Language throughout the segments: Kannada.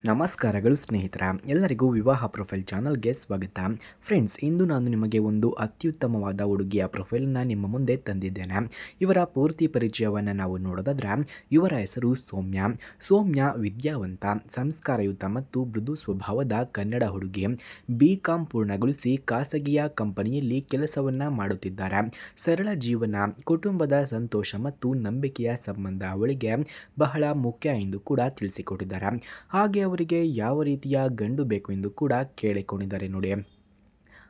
ನಮಸ್ಕಾರಗಳು ಸ್ನೇಹಿತರ ಎಲ್ಲರಿಗೂ ವಿವಾಹ ಪ್ರೊಫೈಲ್ ಚಾನಲ್ಗೆ ಸ್ವಾಗತ. ಫ್ರೆಂಡ್ಸ್, ಇಂದು ನಾನು ನಿಮಗೆ ಒಂದು ಅತ್ಯುತ್ತಮವಾದ ಹುಡುಗಿಯ ಪ್ರೊಫೈಲ್ನ ನಿಮ್ಮ ಮುಂದೆ ತಂದಿದ್ದೇನೆ. ಇವರ ಪೂರ್ತಿ ಪರಿಚಯವನ್ನು ನಾವು ನೋಡೋದಾದ್ರೆ, ಇವರ ಹೆಸರು ಸೌಮ್ಯ. ಸೌಮ್ಯ ವಿದ್ಯಾವಂತ, ಸಂಸ್ಕಾರಯುತ ಮತ್ತು ಮೃದು ಸ್ವಭಾವದ ಕನ್ನಡ ಹುಡುಗಿ. BCom ಪೂರ್ಣಗೊಳಿಸಿ ಖಾಸಗಿಯ ಕಂಪನಿಯಲ್ಲಿ ಕೆಲಸವನ್ನು ಮಾಡುತ್ತಿದ್ದಾರೆ. ಸರಳ ಜೀವನ, ಕುಟುಂಬದ ಸಂತೋಷ ಮತ್ತು ನಂಬಿಕೆಯ ಸಂಬಂಧ ಅವಳಿಗೆ ಬಹಳ ಮುಖ್ಯ ಎಂದು ಕೂಡ ತಿಳಿಸಿಕೊಟ್ಟಿದ್ದಾರೆ. ಹಾಗೆ ಅವರಿಗೆ ಯಾವ ರೀತಿಯ ಗಂಡು ಬೇಕು ಎಂದು ಕೂಡ ಕೇಳಿಕೊಂಡಿದ್ದಾರೆ ನೋಡಿ.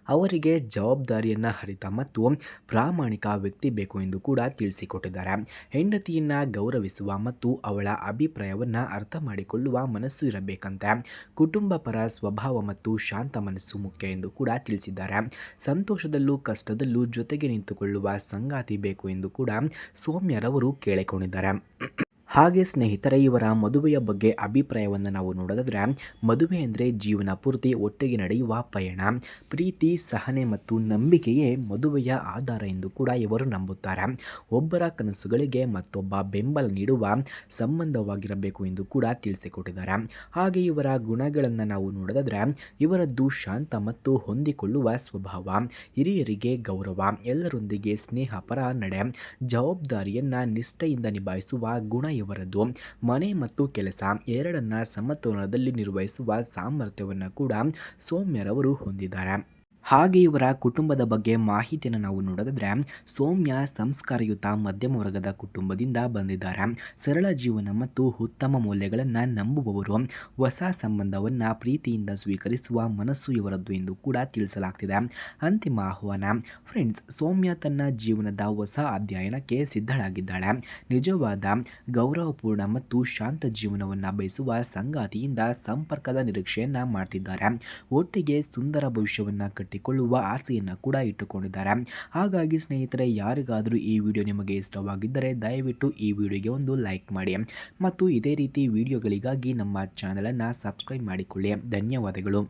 ಅವರಿಗೆ ಜವಾಬ್ದಾರಿಯನ್ನು ಅರಿತ ಮತ್ತು ಪ್ರಾಮಾಣಿಕ ವ್ಯಕ್ತಿ ಬೇಕು ಎಂದು ಕೂಡ ತಿಳಿಸಿಕೊಟ್ಟಿದ್ದಾರೆ. ಹೆಂಡತಿಯನ್ನು ಗೌರವಿಸುವ ಮತ್ತು ಅವಳ ಅಭಿಪ್ರಾಯವನ್ನು ಅರ್ಥ ಮಾಡಿಕೊಳ್ಳುವ ಮನಸ್ಸು ಇರಬೇಕಂತೆ. ಕುಟುಂಬ ಪರ ಸ್ವಭಾವ ಮತ್ತು ಶಾಂತ ಮನಸ್ಸು ಮುಖ್ಯ ಎಂದು ಕೂಡ ತಿಳಿಸಿದ್ದಾರೆ. ಸಂತೋಷದಲ್ಲೂ ಕಷ್ಟದಲ್ಲೂ ಜೊತೆಗೆ ನಿಂತುಕೊಳ್ಳುವ ಸಂಗಾತಿ ಬೇಕು ಎಂದು ಕೂಡ ಸೌಮ್ಯರವರು ಕೇಳಿಕೊಂಡಿದ್ದಾರೆ. ಹಾಗೆ ಸ್ನೇಹಿತರೆ, ಇವರ ಮದುವೆಯ ಬಗ್ಗೆ ಅಭಿಪ್ರಾಯವನ್ನು ನಾವು ನೋಡೋದಾದ್ರೆ, ಮದುವೆ ಅಂದರೆ ಜೀವನ ಪೂರ್ತಿ ಒಟ್ಟಿಗೆ ನಡೆಯುವ ಪಯಣ. ಪ್ರೀತಿ, ಸಹನೆ ಮತ್ತು ನಂಬಿಕೆಯೇ ಮದುವೆಯ ಆಧಾರ ಎಂದು ಕೂಡ ಇವರು ನಂಬುತ್ತಾರೆ. ಒಬ್ಬರ ಕನಸುಗಳಿಗೆ ಮತ್ತೊಬ್ಬ ಬೆಂಬಲ ನೀಡುವ ಸಂಬಂಧವಾಗಿರಬೇಕು ಎಂದು ಕೂಡ ತಿಳಿಸಿಕೊಟ್ಟಿದ್ದಾರೆ. ಹಾಗೆ ಇವರ ಗುಣಗಳನ್ನು ನಾವು ನೋಡೋದಾದ್ರೆ, ಇವರದ್ದು ಶಾಂತ ಮತ್ತು ಹೊಂದಿಕೊಳ್ಳುವ ಸ್ವಭಾವ, ಹಿರಿಯರಿಗೆ ಗೌರವ, ಎಲ್ಲರೊಂದಿಗೆ ಸ್ನೇಹಪರ ನಡೆ, ಜವಾಬ್ದಾರಿಯನ್ನು ನಿಷ್ಠೆಯಿಂದ ನಿಭಾಯಿಸುವ ಗುಣ ಇವರದ್ದು. ಮನೆ ಮತ್ತು ಕೆಲಸ ಎರಡನ್ನ ಸಮತೋಲನದಲ್ಲಿ ನಿರ್ವಹಿಸುವ ಸಾಮರ್ಥ್ಯವನ್ನು ಕೂಡ ಸೌಮ್ಯರವರು ಹೊಂದಿದ್ದಾರೆ. ಹಾಗೆ ಇವರ ಕುಟುಂಬದ ಬಗ್ಗೆ ಮಾಹಿತಿಯನ್ನು ನಾವು ನೋಡೋದಾದ್ರೆ, ಸೌಮ್ಯ ಸಂಸ್ಕಾರಯುತ ಮಧ್ಯಮ ವರ್ಗದ ಕುಟುಂಬದಿಂದ ಬಂದಿದ್ದಾರೆ. ಸರಳ ಜೀವನ ಮತ್ತು ಉತ್ತಮ ಮೌಲ್ಯಗಳನ್ನು ನಂಬುವವರು. ಹೊಸ ಸಂಬಂಧವನ್ನು ಪ್ರೀತಿಯಿಂದ ಸ್ವೀಕರಿಸುವ ಮನಸ್ಸು ಇವರದ್ದು ಎಂದು ಕೂಡ ತಿಳಿಸಲಾಗ್ತಿದೆ. ಅಂತಿಮ ಆಹ್ವಾನ. ಫ್ರೆಂಡ್ಸ್, ಸೌಮ್ಯ ತನ್ನ ಜೀವನದ ಹೊಸ ಅಧ್ಯಯನಕ್ಕೆ ಸಿದ್ಧಳಾಗಿದ್ದಾಳೆ. ನಿಜವಾದ ಗೌರವಪೂರ್ಣ ಮತ್ತು ಶಾಂತ ಜೀವನವನ್ನು ಬಯಸುವ ಸಂಗಾತಿಯಿಂದ ಸಂಪರ್ಕದ ನಿರೀಕ್ಷೆಯನ್ನು ಮಾಡ್ತಿದ್ದಾರೆ. ಒಟ್ಟಿಗೆ ಸುಂದರ ಭವಿಷ್ಯವನ್ನು ಕಟ್ಟಿಕೊಳ್ಳುವ ಆಸೆಯನ್ನು ಕೂಡ ಇಟ್ಟುಕೊಂಡಿದ್ದಾರೆ. ಹಾಗಾಗಿ ಸ್ನೇಹಿತರೆ, ಯಾರಿಗಾದರೂ ಈ ವಿಡಿಯೋ ನಿಮಗೆ ಇಷ್ಟವಾಗಿದ್ದರೆ ದಯವಿಟ್ಟು ಈ ವಿಡಿಯೋಗೆ ಒಂದು ಲೈಕ್ ಮಾಡಿ ಮತ್ತು ಇದೇ ರೀತಿ ವಿಡಿಯೋಗಳಿಗಾಗಿ ನಮ್ಮ ಚಾನಲನ್ನು ಸಬ್ಸ್ಕ್ರೈಬ್ ಮಾಡಿಕೊಳ್ಳಿ. ಧನ್ಯವಾದಗಳು.